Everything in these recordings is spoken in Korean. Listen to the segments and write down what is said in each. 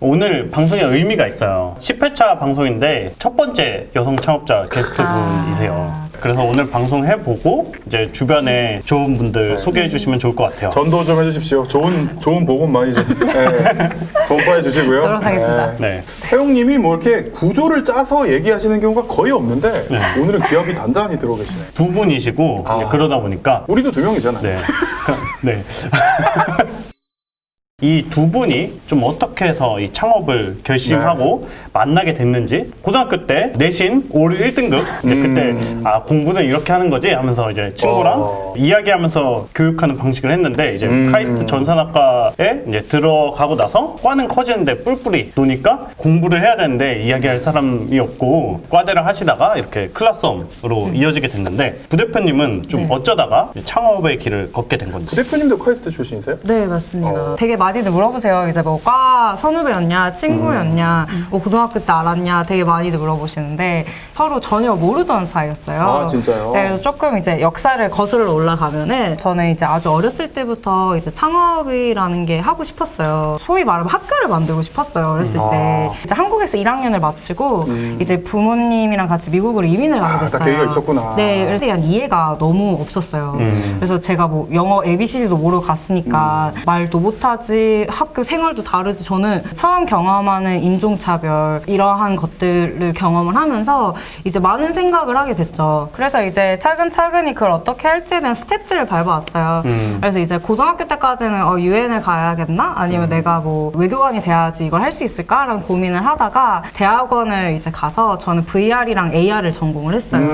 오늘 방송에 의미가 있어요. 10회차 방송인데 첫 번째 여성 창업자 게스트분이세요. 그래서 오늘 방송 해보고 이제 주변에 좋은 분들 소개해 주시면 좋을 것 같아요. 전도 좀 해주십시오. 좋은 복음 많이 좀 전파해 주시고요. 노력하겠습니다. 네. 태용님이 뭐 이렇게 구조를 짜서 얘기하시는 경우가 거의 없는데 네. 오늘은 기합이 단단히 들어오 계시네. 두 분이시고 이제 그러다 보니까 우리도 두 명이잖아요. 네. 네. 이 두 분이 좀 어떻게 해서 이 창업을 결심하고 만나게 됐는지, 고등학교 때 내신 올 1등급 이제 그때 공부는 이렇게 하는 거지 하면서 이제 친구랑 이야기하면서 교육하는 방식을 했는데, 이제 카이스트 전산학과에 이제 들어가고 나서 과는 커지는데 뿔뿔이 노니까 공부를 해야 되는데 이야기할 사람이 없고 과대를 하시다가 이렇게 클라스홈으로 이어지게 됐는데, 부대표님은 좀 어쩌다가 창업의 길을 걷게 된 건지. 부대표님도 카이스트 출신이세요? 네, 맞습니다. 되게 많이들 물어보세요. 이제 뭐 과 선후배였냐, 친구였냐, 뭐 고등학교 때 알았냐, 되게 많이들 물어보시는데 서로 전혀 모르던 사이였어요. 아, 진짜요? 네, 그래서 조금 이제 역사를 거슬러 올라가면은 저는 이제 아주 어렸을 때부터 이제 창업이라는 게 하고 싶었어요. 소위 말하면 학교를 만들고 싶었어요. 어렸을 때. 이제 한국에서 1학년을 마치고 이제 부모님이랑 같이 미국으로 이민을 가게 됐어요. 딱 계기가 있었구나. 네, 그래서 대한 이해가 너무 없었어요. 그래서 제가 뭐 영어 ABCD도 모르고 갔으니까 말도 못하지, 학교 생활도 다르지. 저는 처음 경험하는 인종차별 이러한 것들을 경험을 하면서 이제 많은 생각을 하게 됐죠. 그래서 이제 차근차근히 그걸 어떻게 할지에 대한 스텝들을 밟아왔어요. 그래서 이제 고등학교 때까지는 유엔을 가야겠나? 아니면 내가 뭐 외교관이 돼야지 이걸 할 수 있을까라는 고민을 하다가 대학원을 이제 가서 저는 VR이랑 AR을 전공을 했어요.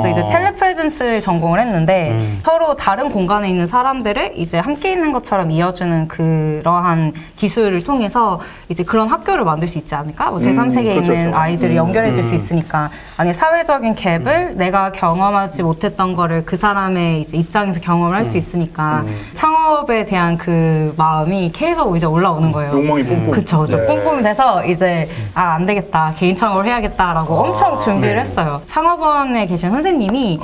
그래서 이제 텔레프레젠스를 전공을 했는데 서로 다른 공간에 있는 사람들을 이제 함께 있는 것처럼 이어주는 그러한 기술을 통해서 이제 그런 학교를 만들 수 있지 않을까? 뭐 제3세계에 그렇죠, 있는 그렇죠. 아이들을 연결해 줄 수 있으니까. 아니, 사회적인 갭을 내가 경험하지 못했던 거를 그 사람의 이제 입장에서 경험을 할 수 있으니까 창업에 대한 그 마음이 계속 이제 올라오는 거예요. 욕망이 뿜뿜. 그쵸. 네. 뿜뿜이 돼서 이제 안 되겠다. 개인 창업을 해야겠다라고 엄청 준비를 했어요. 창업원에 계신 선생님이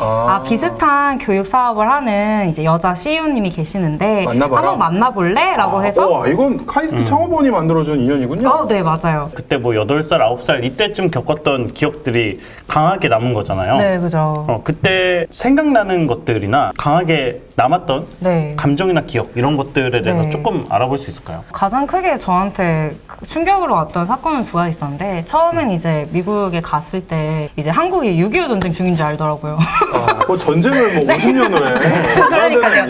비슷한 교육 사업을 하는 이제 여자 CEO님이 계시는데 만나봐라. 한번 만나볼래? 라고 해서 와, 이건 카이스트 창업원이 만들어준 인연이군요. 네, 맞아요. 그때 뭐 8살, 9살 이때쯤 겪었던 기억들이 강하게 남은 거잖아요. 네, 그죠. 그때 생각나는 것들이나 강하게 남았던 네. 감정이나 기억 이런 것들에 대해서 네. 조금 알아볼 수 있을까요? 가장 크게 저한테 충격으로 왔던 사건은 두 가지 있었는데, 처음엔 이제 미국에 갔을 때 이제 한국이 6.25 전쟁 중인 줄 알더라고요. 그 전쟁을 뭐 50년을 해. 그러니까요.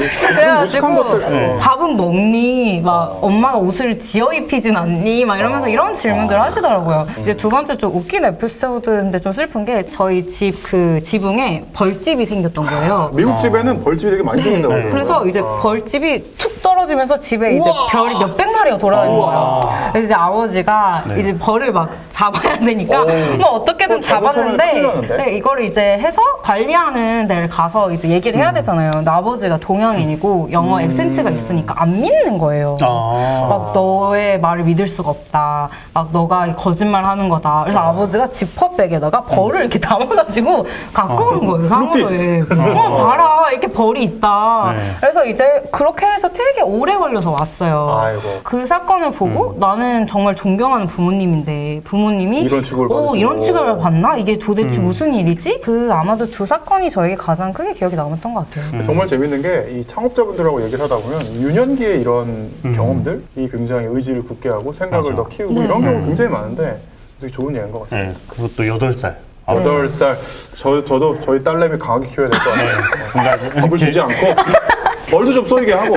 무식한 것들. 그래가지고 밥은 먹니? 막 엄마가 옷을 지어 입히진 않니? 막 이러면서 이런 질문들을 하시더라고요. 이제 두 번째 좀 웃긴 에피소드인데 좀 슬픈 게 저희 집 그 지붕에 벌집이 생겼던 거예요. 미국 집에는 벌집이 되게 많이 생긴다고 그러더라고요. 그래서 이제 벌집이 툭 떨어지면서 집에 이제 별이 몇백 마리가 돌아다니는 거예요. 그래서 이제 아버지가 이제 벌을 막 잡아야 되니까 뭐 어떻게든 잘못하면 큰일 잡았는데 나는데? 네, 이거를 이제 해서 관리하는 데를 가서 이제 얘기를 해야 되잖아요. 근데 아버지가 동양인이고 영어 액센트가 있으니까 안 믿는 거예요. 막 너의 말을 믿을 수가 없다. 막 너가 거짓말 하는 거다. 그래서 아버지가 지퍼백에다가 벌을 이렇게 담아가지고 갖고 온 거예요, 사무소에. 봐라, 이렇게 벌이 있다. 네. 그래서 이제 그렇게 해서 되게 오래 걸려서 왔어요. 아이고. 그 사건을 보고 나는 정말 존경하는 부모님인데 부모님이 이런 취급을 받으시고. 이런 취급을 받나? 이게 도대체 무슨 일이지? 그 아마도 두 사건이 저에게 가장 크게 기억에 남았던 것 같아요. 정말 재밌는 게 이 창업자분들하고 얘기를 하다 보면 유년기에 이런 경험들이 굉장히 의지를 굳게 하고 생각을 맞아. 더 키우고 이런 경우가 굉장히 많은데 되게 좋은 예인 것 같습니다. 네, 그것도 8살. 8살. 저도 저희 딸내미 강하게 키워야 될 것 같아요. 밥을 주지 않고 벌도 좀 쏘이게 하고.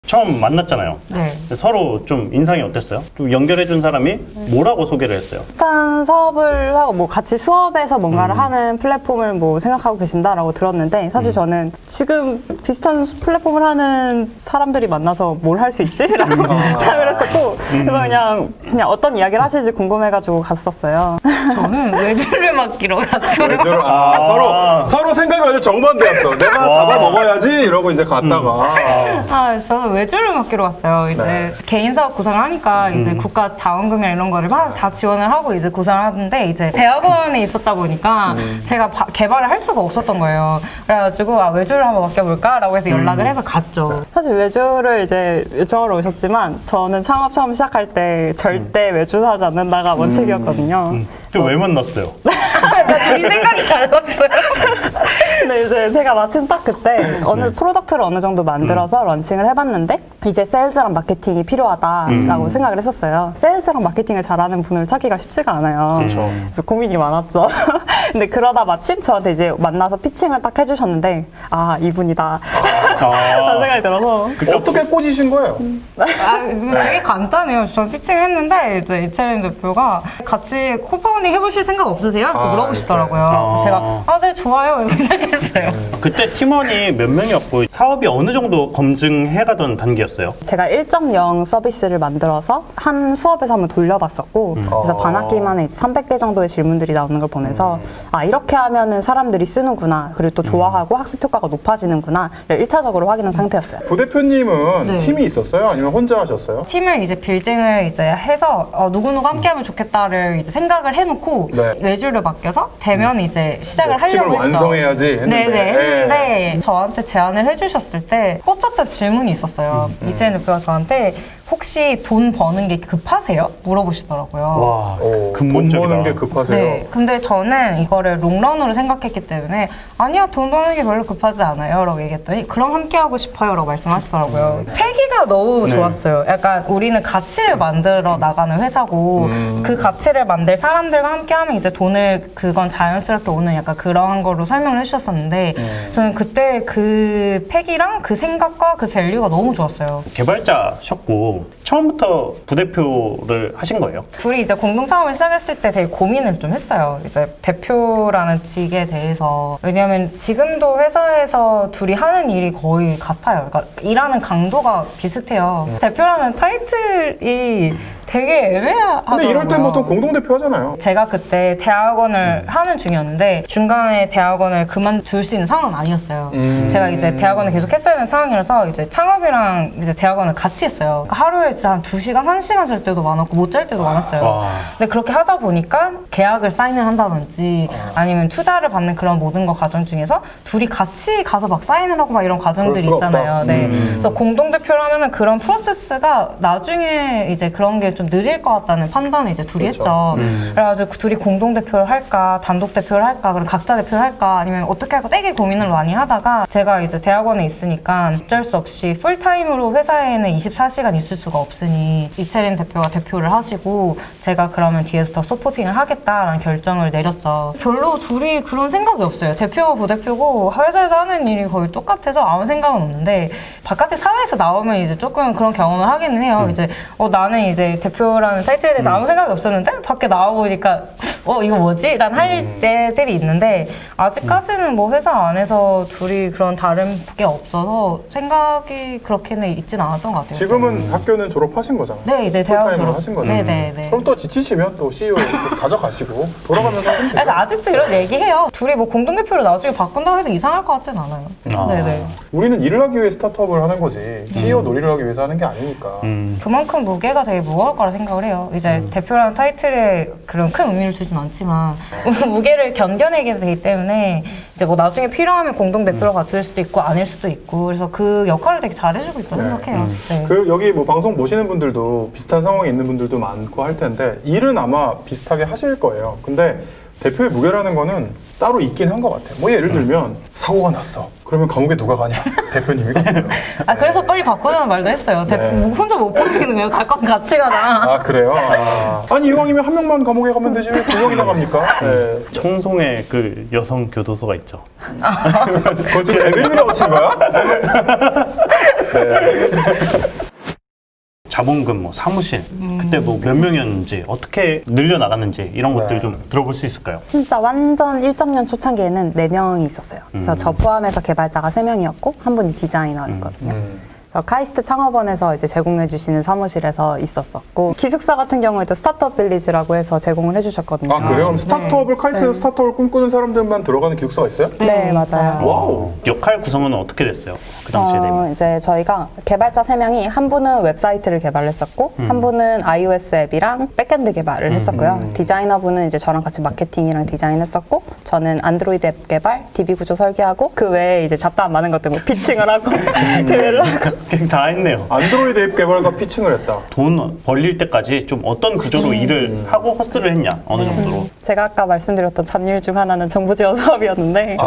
처음 만났잖아요. 네. 서로 좀 인상이 어땠어요? 좀 연결해준 사람이 뭐라고 소개를 했어요? 비슷한 사업을 하고 뭐 같이 수업에서 뭔가를 하는 플랫폼을 뭐 생각하고 계신다라고 들었는데, 사실 저는 지금 비슷한 플랫폼을 하는 사람들이 만나서 뭘 할 수 있지? 라고 생각을 했었고, 그래서 그냥 어떤 이야기를 하실지 궁금해가지고 갔었어요. 저는 외주를 맡기러 갔어요. 서로 생각이 완전 정반대였어. 내가 잡아 먹어야지 이러고 이제 갔다가. 저는 외주를 맡기로 갔어요. 이제 네. 개인 사업 구상을 하니까 이제 국가 자원금이나 이런 거를 막 다 지원을 하고 이제 구상을 하는데 이제 대학원에 있었다 보니까 제가 개발을 할 수가 없었던 거예요. 그래가지고 외주를 한번 맡겨볼까라고 해서 연락을 해서 갔죠. 사실 외주를 이제 요청하러 오셨지만 저는 창업 처음 시작할 때 절대 외주 사지 않는다가 원칙이었거든요. 왜 만났어요? 우리 생각이 달랐어요. 근데 이제 제가 마침 딱 그때 어느 프로덕트를 어느 정도 만들어서 런칭을 해봤는데 이제 세일즈랑 마케팅이 필요하다라고 생각을 했었어요. 세일즈랑 마케팅을 잘하는 분을 찾기가 쉽지가 않아요. 그렇죠. 그래서 고민이 많았죠. 근데 그러다 마침 저한테 이제 만나서 피칭을 딱 해주셨는데 아 이분이다 라는 생각이 들어서 어떻게 꽂으신 거예요? 되게 간단해요. 저 피칭을 했는데 이제 이채린 대표가 같이 코파운딩 해보실 생각 없으세요? 이렇게 물어보시더라고요. 이렇게. 제가 네 좋아요 이렇게 시작했어요. 그때 팀원이 몇 명이었고 사업이 어느 정도 검증해가던 단계였어요? 제가 1.0 서비스를 만들어서 한 수업에서 한번 돌려봤었고 그래서 반학기 만에 이제 300개 정도의 질문들이 나오는 걸 보면서 아 이렇게 하면은 사람들이 쓰는구나 그리고 또 좋아하고 학습 효과가 높아지는구나 1차적으로 확인한 상태였어요. 부대표님은 네. 팀이 있었어요? 아니면 혼자 하셨어요? 팀을 이제 빌딩을 이제 해서 누구누구 함께하면 좋겠다를 이제 생각을 해놓고 네. 외주를 맡겨서 되면 이제 시작을 팀을 하려고 했죠. 완성해야지 했는데. 네네 했는데 저한테 제안을 해주셨을 때 꽂혔던 질문이 있었어요. 이재현 대표가 저한테 혹시 돈 버는 게 급하세요? 물어보시더라고요. 와, 돈 근본적이다. 버는 게 급하세요? 네, 근데 저는 이거를 롱런으로 생각했기 때문에 아니야 돈 버는 게 별로 급하지 않아요 라고 얘기했더니 그럼 함께 하고 싶어요 라고 말씀하시더라고요. 패기가 너무 좋았어요. 약간 우리는 가치를 만들어 나가는 회사고 그 가치를 만들 사람들과 함께 하면 이제 돈을 그건 자연스럽게 오는 약간 그러한 거로 설명을 해주셨었는데 저는 그때 그 패기랑 그 생각과 그 밸류가 너무 좋았어요. 개발자셨고 처음부터 부대표를 하신 거예요? 둘이 이제 공동 창업을 시작했을 때 되게 고민을 좀 했어요. 이제 대표라는 직에 대해서. 왜냐하면 지금도 회사에서 둘이 하는 일이 거의 같아요. 그러니까 일하는 강도가 비슷해요. 대표라는 타이틀이 되게 애매하더라고요. 근데 이럴 땐 보통 공동대표 하잖아요. 제가 그때 대학원을 하는 중이었는데 중간에 대학원을 그만둘 수 있는 상황은 아니었어요. 제가 이제 대학원을 계속 했어야 하는 상황이라서 이제 창업이랑 이제 대학원을 같이 했어요. 하루에 진짜 한 2시간, 1시간 잘 때도 많았고 못 잘 때도 많았어요. 와. 근데 그렇게 하다 보니까 계약을 사인을 한다든지 아니면 투자를 받는 그런 모든 거 과정 중에서 둘이 같이 가서 막 사인을 하고 막 이런 과정들이 그럴 수가 있잖아요. 없다. 네. 그래서 공동대표를 하면은 그런 프로세스가 나중에 이제 그런 게 좀 느릴 것 같다는 판단을 이제 둘이 그렇죠. 했죠. 그래가지고 둘이 공동대표를 할까, 단독대표를 할까, 그럼 각자 대표를 할까, 아니면 어떻게 할까 되게 고민을 많이 하다가 제가 이제 대학원에 있으니까 어쩔 수 없이 풀타임으로 회사에는 24시간 있을 수가 없으니 이채린 대표가 대표를 하시고 제가 그러면 뒤에서 더 서포팅을 하겠다라는 결정을 내렸죠. 별로 둘이 그런 생각이 없어요. 대표고 부대표고 회사에서 하는 일이 거의 똑같아서 아무 생각은 없는데 바깥에 사회에서 나오면 이제 조금 그런 경험을 하기는 해요. 이제 나는 이제 대표라는 타이틀에 대해서 아무 생각이 없었는데 밖에 나와보니까 이거 뭐지? 난 할 때들이 있는데 아직까지는 뭐 회사 안에서 둘이 그런 다른 게 없어서 생각이 그렇게는 있진 않았던 것 같아요. 지금은 학교는 졸업하신 거잖아요. 네, 이제 대학원 풀타임으로 졸업. 하신 거잖아요. 네네네. 그럼 또 지치시면 또 CEO 가져가시고 돌아가면서 하면 그래서 되죠. 아직도 이런 얘기해요. 둘이 뭐 공동대표를 나중에 바꾼다고 해도 이상할 것 같진 않아요. 네네. 우리는 일을 하기 위해 스타트업을 하는 거지 CEO 놀이를 하기 위해서 하는 게 아니니까. 그만큼 무게가 되게 무거울 거라 생각을 해요. 이제 대표라는 타이틀에 그런 큰 의미를 두진 않지만 무게를 견뎌내게 되기 때문에 이제 뭐 나중에 필요하면 공동대표가 될 수도 있고 아닐 수도 있고 그래서 그 역할을 되게 잘해주고 있다고 생각해요. 네. 그 여기 뭐 방송 보시는 분들도 비슷한 상황에 있는 분들도 많고 할 텐데 일은 아마 비슷하게 하실 거예요. 근데 대표의 무게라는 거는 따로 있긴 한 것 같아요. 뭐 예를 들면 사고가 났어. 그러면 감옥에 누가 가냐? 대표님이 가요. 그래서 빨리 바꾸자는 말도 했어요. 네. 혼자 못 바뀌는 거예요. 갈 건 같이 가자. 아 그래요? 아니 이왕이면 한 명만 감옥에 가면 되지 왜 두 명이나 갑니까? 네. 청송에 그 여성 교도소가 있죠. 그건 지금 애드립이라고 친 거야? 네. 자본금, 뭐 사무실, 그때 뭐 몇 명이었는지 어떻게 늘려나갔는지 이런 것들 좀 들어볼 수 있을까요? 진짜 완전 1.0 초창기에는 4명이 있었어요. 그래서 저 포함해서 개발자가 3명이었고 한 분이 디자이너였거든요. 그래서 카이스트 창업원에서 이제 제공해 주시는 사무실에서 있었었고 기숙사 같은 경우에도 스타트업 빌리지라고 해서 제공을 해주셨거든요. 아 그래요? 그럼 스타트업을 카이스트에서 스타트업을 꿈꾸는 사람들만 들어가는 기숙사가 있어요? 네, 맞아요. 와우. 역할 구성은 어떻게 됐어요? 그 당시에 되면. 이제 저희가 개발자 3명이 한 분은 웹사이트를 개발했었고 한 분은 iOS 앱이랑 백엔드 개발을 했었고요. 디자이너분은 이제 저랑 같이 마케팅이랑 디자인했었고 저는 안드로이드 앱 개발, DB 구조 설계하고 그 외에 이제 잡다한 많은 것들 뭐 피칭을 하고 대회를 하고 그냥 다 했네요. 안드로이드 앱 개발과 피칭을 했다. 돈 벌릴 때까지 좀 어떤 구조로 일을 하고 허스를 했냐, 어느 정도로. 제가 아까 말씀드렸던 잡일 중 하나는 정부 지원 사업이었는데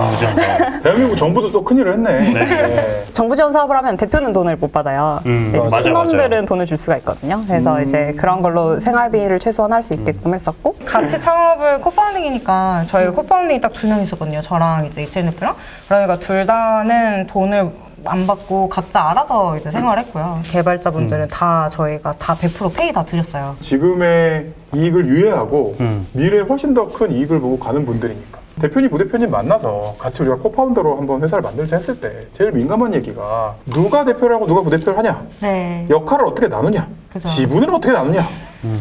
대한민국 정부도 또 큰일을 했네. 네. 정부 지원 사업을 하면 대표는 돈을 못 받아요. 네, 맞아요, 팀원들은 맞아요. 돈을 줄 수가 있거든요. 그래서 이제 그런 걸로 생활비를 최소한 할 수 있게끔 했었고 같이 창업을 코파운딩이니까 저희 코파운딩이 딱 2명 있었거든요. 저랑 이제 이채인 대표랑. 그러니까 둘 다는 돈을 안 받고 각자 알아서 이제 생활했고요. 개발자분들은 다 저희가 다 100% 페이 다 드렸어요. 지금의 이익을 유예하고 미래에 훨씬 더 큰 이익을 보고 가는 분들이니까. 대표님, 부대표님 만나서 같이 우리가 코파운더로 한번 회사를 만들자 했을 때 제일 민감한 얘기가 누가 대표를 하고 누가 부대표를 하냐, 네. 역할을 어떻게 나누냐, 그죠. 지분을 어떻게 나누냐,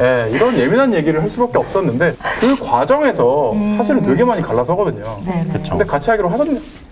예, 이런 예민한 얘기를 할 수밖에 없었는데 그 과정에서 사실은 되게 많이 갈라서거든요. 네. 그쵸. 근데 같이 하기로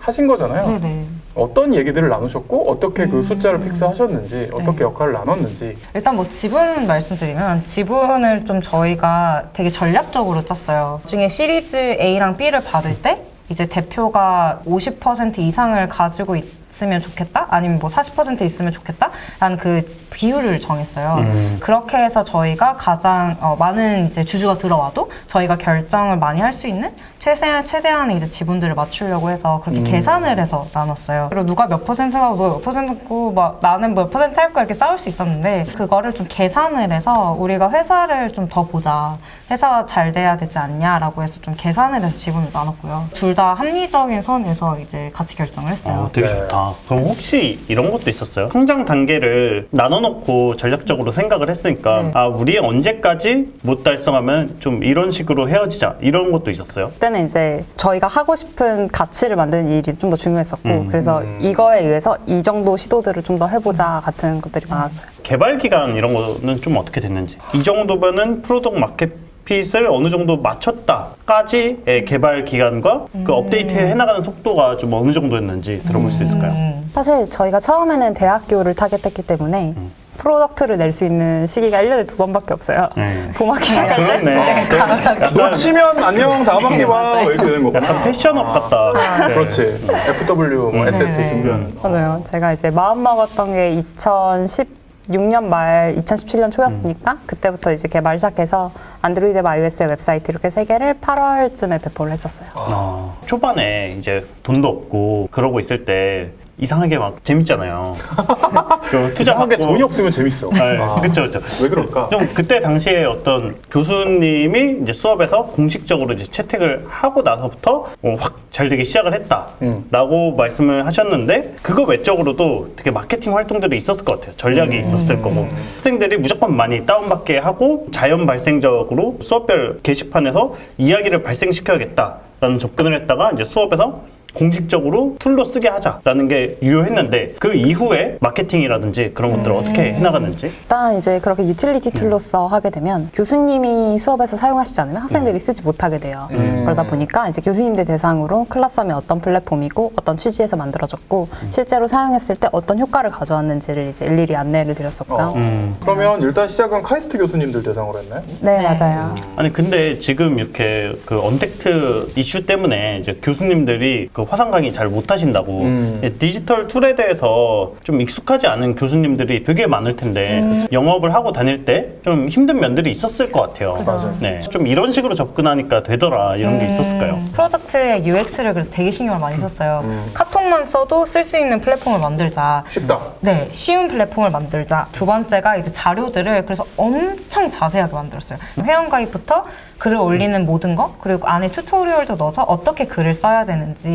하신 거잖아요. 네네. 어떤 얘기들을 나누셨고 어떻게 그 숫자를 픽스하셨는지 어떻게 역할을 나눴는지. 일단 뭐 지분 말씀드리면 지분을 좀 저희가 되게 전략적으로 짰어요. 중에 시리즈 A랑 B를 받을 때 이제 대표가 50% 이상을 가지고 있으면 좋겠다? 아니면 뭐 40% 있으면 좋겠다? 라는 그 비율을 정했어요. 그렇게 해서 저희가 가장 많은 이제 주주가 들어와도 저희가 결정을 많이 할 수 있는 최대한의 이제 지분들을 맞추려고 해서 그렇게 계산을 해서 나눴어요. 그리고 누가 몇 퍼센트가 누가 몇 퍼센트고 막 나는 몇 퍼센트 할 거야 이렇게 싸울 수 있었는데 그거를 좀 계산을 해서 우리가 회사를 좀 더 보자. 회사가 잘 돼야 되지 않냐라고 해서 좀 계산을 해서 지분을 나눴고요. 둘 다 합리적인 선에서 이제 같이 결정을 했어요. 되게 좋다. 그럼 혹시 이런 것도 있었어요? 성장 단계를 나눠놓고 전략적으로 생각을 했으니까 네. 아 우리 언제까지 못 달성하면 좀 이런 식으로 헤어지자 이런 것도 있었어요? 그때는 이제 저희가 하고 싶은 가치를 만드는 일이 좀 더 중요했었고 그래서 이거에 의해서 이 정도 시도들을 좀 더 해보자 같은 것들이 많았어요. 개발 기간 이런 거는 좀 어떻게 됐는지 이 정도면은 프로덕트 마켓 핏을 어느 정도 맞췄다까지의 개발 기간과 그 업데이트 해나가는 속도가 좀 어느 정도였는지 들어볼 수 있을까요? 사실 저희가 처음에는 대학교를 타겟했기 때문에 프로덕트를 낼 수 있는 시기가 1년에 2번밖에 없어요. 네. 봄학기 시작할 때 그렇네. 놓치면 안녕 다음 학기 봐 이렇게 되는 거구나. 약간 패션업 같다. 네. 그렇지. FW, 뭐 SSC 네. 준비하는. 맞아요. 제가 이제 마음 먹었던 게 2016년 말, 2017년 초였으니까 그때부터 이제 개발 시작해서 안드로이드 앱, iOS 웹사이트 이렇게 3개를 8월쯤에 배포를 했었어요. 초반에 이제 돈도 없고 그러고 있을 때 이상하게 막 재밌잖아요. 그 이상하게 돈이 없으면 재밌어. 네, 아, 그쵸, 그쵸. 왜 그럴까? 좀 그때 당시에 어떤 교수님이 이제 수업에서 공식적으로 이제 채택을 하고 나서부터 확 잘 되기 시작을 했다라고 말씀을 하셨는데 그거 외적으로도 되게 마케팅 활동들이 있었을 것 같아요. 전략이 있었을 거고 학생들이 무조건 많이 다운받게 하고 자연 발생적으로 수업별 게시판에서 이야기를 발생시켜야겠다라는 접근을 했다가 이제 수업에서 공식적으로 툴로 쓰게 하자라는 게 유효했는데 그 이후에 마케팅이라든지 그런 것들을 어떻게 해나갔는지 일단 이제 그렇게 유틸리티 툴로서 하게 되면 교수님이 수업에서 사용하시지 않으면 학생들이 쓰지 못하게 돼요. 그러다 보니까 이제 교수님들 대상으로 클라스홈이 어떤 플랫폼이고 어떤 취지에서 만들어졌고 실제로 사용했을 때 어떤 효과를 가져왔는지를 이제 일일이 안내를 드렸었고요. 그러면 일단 시작은 카이스트 교수님들 대상으로 했나요? 네, 맞아요. 아니 근데 지금 이렇게 그 언택트 이슈 때문에 이제 교수님들이 그 화상 강의 잘 못하신다고 디지털 툴에 대해서 좀 익숙하지 않은 교수님들이 되게 많을 텐데 영업을 하고 다닐 때 좀 힘든 면들이 있었을 것 같아요. 맞아요. 네, 좀 이런 식으로 접근하니까 되더라 이런 게 있었을까요? 프로덕트의 UX를 그래서 되게 신경을 많이 썼어요. 카톡만 써도 쓸 수 있는 플랫폼을 만들자. 쉽다. 네, 쉬운 플랫폼을 만들자. 두 번째가 이제 자료들을 그래서 엄청 자세하게 만들었어요. 회원가입부터 글을 올리는 모든 거, 그리고 안에 튜토리얼도 넣어서 어떻게 글을 써야 되는지,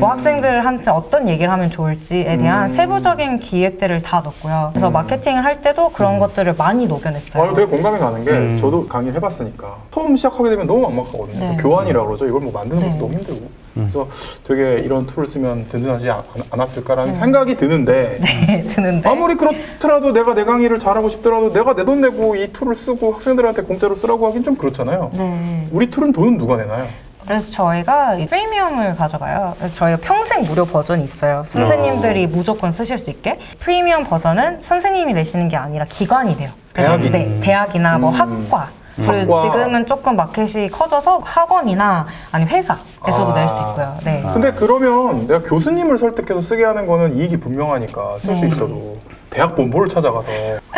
뭐 학생들한테 어떤 얘기를 하면 좋을지에 대한 세부적인 기획들을 다 넣었고요. 그래서 마케팅을 할 때도 그런 것들을 많이 녹여냈어요. 되게 공감이 가는 게 저도 강의를 해봤으니까 처음 시작하게 되면 너무 막막하거든요. 네. 교환이라고 그러죠. 이걸 뭐 만드는 것도 네. 너무 힘들고. 그래서 되게 이런 툴을 쓰면 든든하지 않았을까라는 생각이 드는데 네, 드는데. 아무리 그렇더라도 내가 내 강의를 잘하고 싶더라도 내가 내 돈 내고 이 툴을 쓰고 학생들한테 공짜로 쓰라고 하긴 좀 그렇잖아요. 네. 우리 툴은 돈은 누가 내나요? 그래서 저희가 이 프리미엄을 가져가요. 그래서 저희가 평생 무료 버전이 있어요. 선생님들이 무조건 쓰실 수 있게. 프리미엄 버전은 선생님이 내시는 게 아니라 기관이 돼요. 그래서 대학이? 네, 대학이나 뭐 학과. 그리고 학과. 지금은 조금 마켓이 커져서 학원이나 아니면 회사에서도 낼 수 있고요. 네. 근데 그러면 내가 교수님을 설득해서 쓰게 하는 거는 이익이 분명하니까 쓸 수 있어도 대학 본부를 찾아가서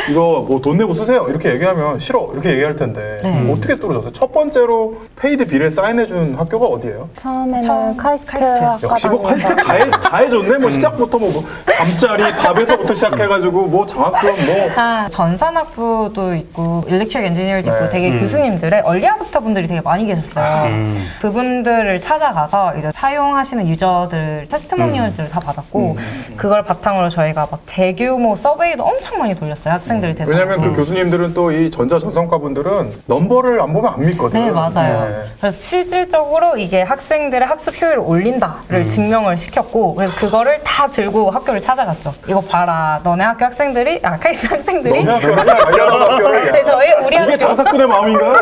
이거 뭐 돈 내고 쓰세요 이렇게 얘기하면 싫어 이렇게 얘기할 텐데 네. 어떻게 뚫어졌어요? 첫 번째로 페이드 비례 사인해준 학교가 어디예요? 처음에는 카이스트 카이스트. 학과 역시 뭐 카이스트 다 해줬네. 뭐 시작부터 뭐 잠자리 밥에서부터 시작해가지고 뭐 장학금 뭐 전산학부도 있고 일렉트릭 엔지니어도 있고 네. 되게 교수님들의 얼리아부터 분들이 되게 많이 계셨어요. 그분들을 찾아가서 이제 사용하시는 유저들 테스트모니얼들을 다 받았고 그걸 바탕으로 저희가 막 대규모 서베이도 엄청 많이 돌렸어요. 학생들 대상. 왜냐면 그 교수님들은 또 이 전산과 분들은 넘버를 안 보면 안 믿거든요. 네, 맞아요. 네. 그래서 실질적으로 이게 학생들의 학습 효율을 올린다를 증명을 시켰고, 그래서 그거를 다 들고 학교를 찾아갔죠. 이거 봐라, 너네 학교 학생들이, 카이스 학생들이. 너네 학교라니 자기랑 학교를. 네, 우리 이게 장사꾼의 마음인가?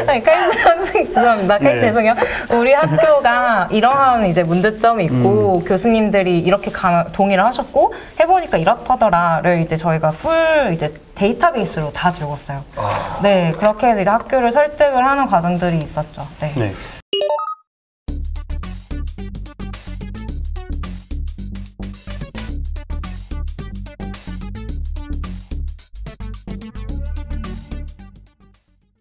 아니, 카이스 학생, 죄송합니다. 카이스 네. 죄송해요. 우리 학교가 이러한 이제 문제점이 있고, 교수님들이 이렇게 동의를 하셨고, 해보니까 이렇다더라를 이제 저희가 풀 이제 데이터베이스로 다 적었어요. 네, 그렇게 해서 이제 학교를 설득을 하는 과정들이 있었죠. 네. 네.